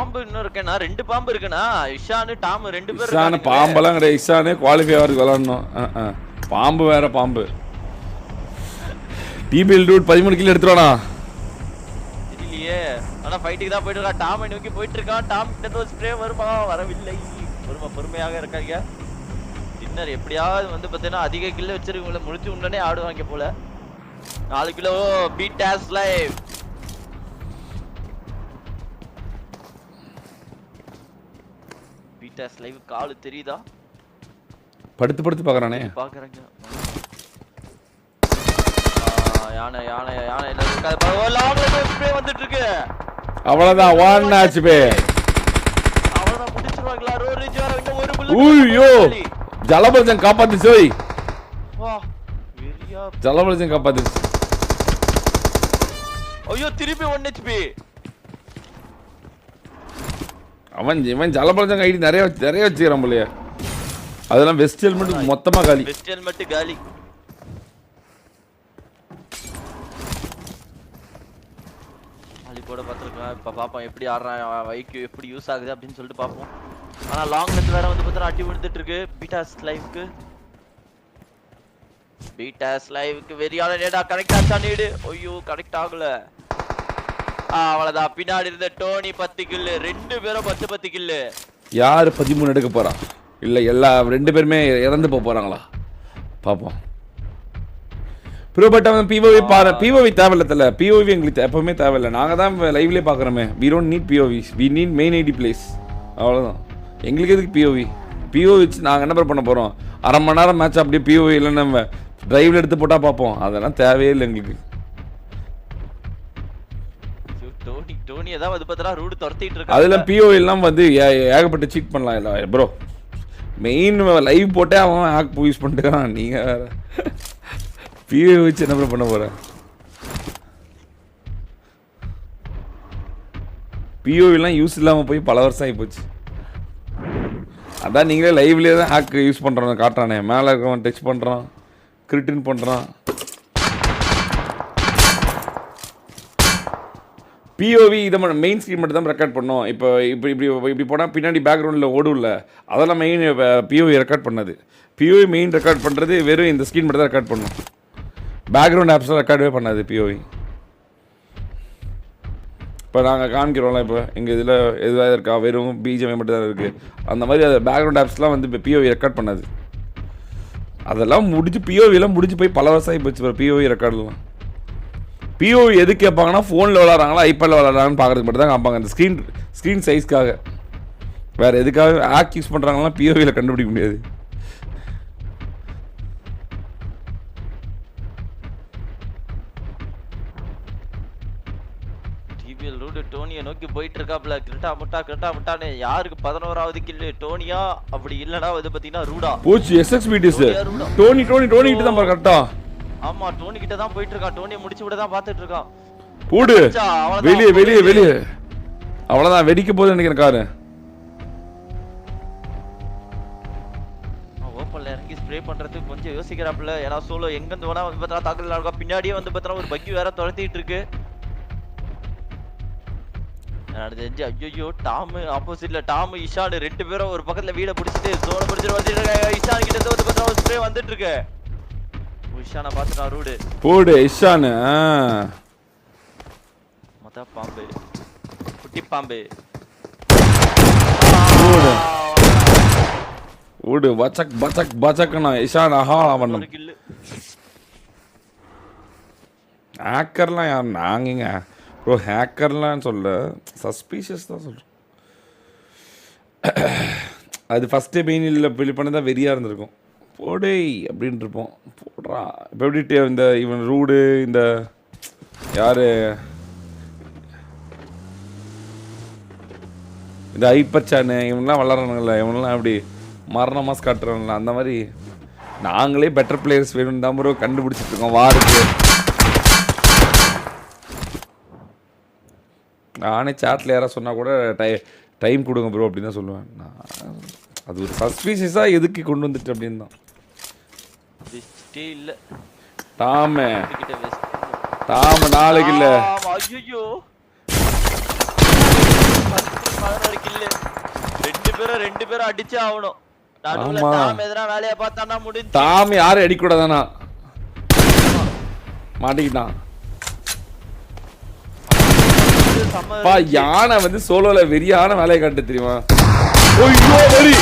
பாம்பு இன்னும் இருக்கேனா? 2 பாம்பு இருக்குனா? இஷான் டாம் 2 பேர் இஷான் பாம்பெல்லாம் கிடையாது. இஷான் குவாலிஃபை ஆகிறதுக்கு விளையாடணும். பாம்பு வேற பாம்பு. டிபிஎல் டூட் 13 கிலோ எடுத்துறானா? தெரியலையே. ஆனா ஃபைட்டுக்கு தான் போயிட்டு இருக்கா. டாம் நோக்கி போயிட்டு இருக்கான். டாம் கிட்ட ஒரு ஸ்ப்ரே வருமா? வரவில்லை. பொறுமையாக இருக்காங்க. டின்னர் எப்படியாவது வந்து பார்த்தீங்கன்னா அதிக கிலோ வச்சிருக்கவங்கள முடிச்சு உடனே ஆடுவாங்க போல. 4 kilo betas live. Betas live கால் தெரியுதா? படுத்து பார்க்கறானே. பார்க்கறங்க. யானை ஸ்ப்ரே வந்துட்டு இருக்கு. அவ்வளவுதான் ஒன் மேட்ச் பே. அவ்வளவுதான் முடிச்சிருவாங்களா? ரோரேஜ் வர இன்னும் ஒரு புல்லட். ஐயோ ஜலபலஜன் காப்பாத்துச்சு. ஓய் வா வெரியா ஜலபலஜன் காப்பாத்துச்சு. ஐயோ திருப்பி 1 HP. அவன் ஜலபலஜன் ஐடி நிறைய வச்சுக்கிறான் போலயே. அதெல்லாம் வெஸ்ட் ஹெல்மெட் மொத்தமா காலி. வெஸ்ட் ஹெல்மெட் காலி. அலி கூட பாத்துறேன். இப்ப பாப்போம் எப்படி ஆடுறான், வைக்கு எப்படி யூஸ் ஆகுது அப்படினு சொல்லிட்டு பாப்போம். ஆனா லாங் லென்த் வேற வந்து பார்த்தா அடி விழுந்துட்டு இருக்கு பீட்டாஸ் லைவ்க்கு. பீட்டாஸ் லைவ்க்கு வெரியான நேடா கனெக்ட் ஆச்சா நீடு. ஐயோ கனெக்ட் ஆகல. அவ்வளவுதான். பின்னாடி இருந்த டோனி 10 கில். 2 பேரும் 10 கில். யாரு 13 எடுக்க போறா? இல்ல எல்லா 2 பேருமே இறந்து போறாங்களா? பாப்போம். ப்ரோ பட் அவன் பிஓவி பாரு. பிஓவி தேவையில்ல. பிஓவி எங்களுக்கு எப்பவுமே தேவையில்லை. நாங்க தான் லைவ்லயே பாக்குறோமே. we don't need POV. we need main ID plays. அவ்வளவுதான். எங்களுக்கு எதுக்கு பிஓவி? பிஓவி வச்சு நாங்க என்ன பண்ண போறோம்? அரை மணி நேரம் மேட்ச் அப்படியே பிஓவி இல்லைன்னு நம்ம டிரைவ்ல எடுத்து போட்டா பார்ப்போம். அதெல்லாம் தேவையே இல்லை எங்களுக்கு. டோனி ஏதாவது வந்து பார்த்தா ரூட் துரத்திட்டு இருக்காங்க. அதுல பிஓவி எல்லாம் வந்து ஏகப்பட்ட சீட் பண்ணலாம் இல்ல ப்ரோ. மெயின் லைவ் போட்டே அவன் ஹேக் யூஸ் பண்ணிட்டுருக்கான். நீங்க வேற பிஓவி வச்சு என்ன பண்ண போற? பிஓவி எல்லாம் யூஸ் இல்லாம போய் பல வருஷம் ஆகி போச்சு. அதான் நீங்களே லைவ்லேயே தான் ஹேக் யூஸ் பண்ணுறோம் காட்டுறானே. மேலே இருக்கவன் டச் பண்ணுறான், கிரிட்டின் பண்ணுறான். பிஓவி இதை மெயின் ஸ்க்ரீன் மட்டும் தான் ரெக்கார்ட் பண்ணோம். இப்போ இப்படி போனால் பின்னாடி பேக்ரவுண்டில் ஓடும்ல, அதெல்லாம் மெயின் பிஓவி ரெக்கார்ட் பண்ணது. பிஓவி மெயின் ரெக்கார்ட் பண்ணுறது வெறும் இந்த ஸ்க்ரீன் மட்டும் தான் ரெக்கார்ட் பண்ணும். பேக்ரவுண்ட் ஆப்ஸ்லாம் ரெக்கார்டே பண்ணாது பிஓவி. இப்போ நாங்கள் காமிக்கிறோம்ல, இப்போ எங்கள் இதில் எதுவாக இருக்கா வெறும் பிஜிஎம் மட்டும் தான் இருக்குது. அந்த மாதிரி அது பேக்ரவுண்ட் ஆப்ஸ்லாம் வந்து இப்போ பிஓவி ரெக்கார்ட் பண்ணாது. அதெல்லாம் முடிஞ்சு பிஓவிலாம் முடிஞ்சு போய் பல வருஷம் ஆகி போச்சு. பிஓவி ரெக்கார்டெலாம் பிஓவி எது கேட்பாங்கன்னா ஃபோனில் விளாட்றாங்களா ஐபேடில் விளாட்றாங்கன்னு பார்க்குறதுக்கு மட்டும் தான் காப்பாங்க. அந்த ஸ்க்ரீன் சைஸ்க்காக. வேறு எதுக்காக ஆக் யூஸ் பண்ணுறாங்கன்னா பிஓவியில் கண்டுபிடிக்க முடியாது. டோனியை நோக்கி போயிட்டு இருக்காப்ல. கிரட்டா முட்டான்னு. யாருக்கு 11வது கில்லு? டோனியா? அப்படி இல்லனா வந்து பாத்தீங்கன்னா ரூடா போச்சு. எஸ்எக்ஸ்பிடிஸ் டோனி கிட்ட தான் பாரு கரெக்ட்டா. ஆமா டோனி கிட்ட தான் போயிட்டு இருக்கான். டோனியை முடிச்சு விட தான் பாத்துட்டு இருக்கான். போடு வெளியே. அவ்வளவுதான் வெடிக்க போகுது நினைக்கிறேன் காரு. ஓப்பன்ல இறங்கி ஸ்ப்ரே பண்றதுக்கு கொஞ்சம் யோசிக்கிறாப்ல. ஏன்னா சோலோ எங்க இருந்து வேணா வந்து பார்த்தா தாக்கல் நடக்கா. பின்னாடியே வந்து பார்த்தா ஒரு பக்கி வேற துரத்திட்டு இருக்கு. தெரிஞ்சு ஐயோ டாம் ஆப்போசிட்ல டாம் இஷான் 2 பேரும் ஒரு பக்கத்துல வீட பிடிச்சிட்டு ஜோனை பிடிச்சிட்டு வந்துட்டு இருக்காங்க. இஷான் கிட்ட இருந்து வந்து பார்த்தா ஒரு ஸ்ப்ரே வந்துட்டு இருக்கு. இஷானை பார்த்துட்டா ரூடு. போடு இஷான். மொத்த பாம்பு குட்டி பாம்பு. ஓடு பச்சக்னா இஷான் அவன் ஹேக்கர்லாம் யார்? நாங்கங்க ப்ரோ ஹேக்கர்லாம் சொல்ல சஸ்பீஷியஸ் தான் சொல்கிறோம். அது ஃபஸ்ட்டே மெயினில் பில் பண்ண தான் வெறியாக இருந்திருக்கும். போடே அப்படின்ட்டு இருப்போம். போடுறா இப்போ எப்படி இந்த இவன் ரூடு இந்த யார் இந்த ஐப்பச்சானு இவங்கெலாம் வளர்றானுங்கள, இவனெலாம் அப்படி மரண மாஸ் காட்டுறானுங்கள, அந்த மாதிரி நாங்களே பெட்டர் பிளேயர்ஸ் வேணும்னு தான் ப்ரோ கண்டுபிடிச்சிட்டு இருக்கோம் வாருக்கு. நானே சாட்டில் யாராவது சொன்னால் கூட டைம் கொடுங்க ப்ரோ அப்படின்னு தான் சொல்லுவேன். அது ஒரு சஸ்பீஷியஸாக எதுக்கு கொண்டு வந்துட்டு அப்படின்னு தான். டாம நாளைக்கு இல்லை. ரெண்டு பேரும் அடிச்சே ஆகணும். நடுவுல ஆமா. டாம் எதனா வேலைய பார்த்தானா முடிஞ்சு. டாம் யாரும் அடிக்கூடாதானா மாட்டிக்கிட்டான். பா யானை வந்து சோலோல வெறியான வேலையை காட்டு தெரியுமா? ஐயோ வெறி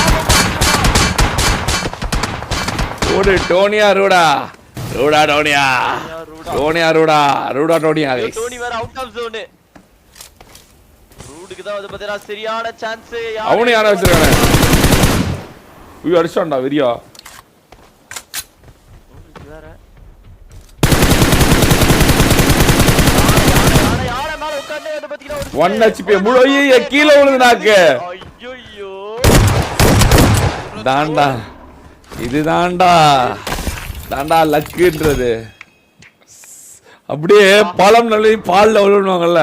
ஓடு டோனியா ரூடா ரூடா டோனியா டோனியா ரூடா ரூடா டோனியா டோனி வேற அவுட் ஆஃப் ஜோன். ரூடுக்கு தான் வந்து பாத்தீங்கன்னா சரியான சான்ஸ். அவனே யானை வச்சிருக்கானே. ஐயோ அடிச்சான்டா வெறியா. வேற 1 HP முழு கீழே விழுந்து நாக்கு. ஐயோ தாண்டா இது தாண்டா தாண்டா லக்குன்றது. அப்படியே பழம் நல்ல பால்ல விழுவாங்கல்ல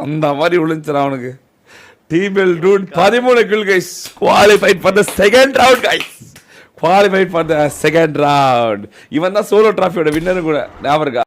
அந்த மாதிரி விழுந்துச்சுறான் அவனுக்கு. டீபிள் dude 13 kill guys. Qualified for the second round guys. Qualified for the second round. இவன் தான் சோலோ டிராஃபியோட வின்னர் கூட ஞாபகம் இருக்கா?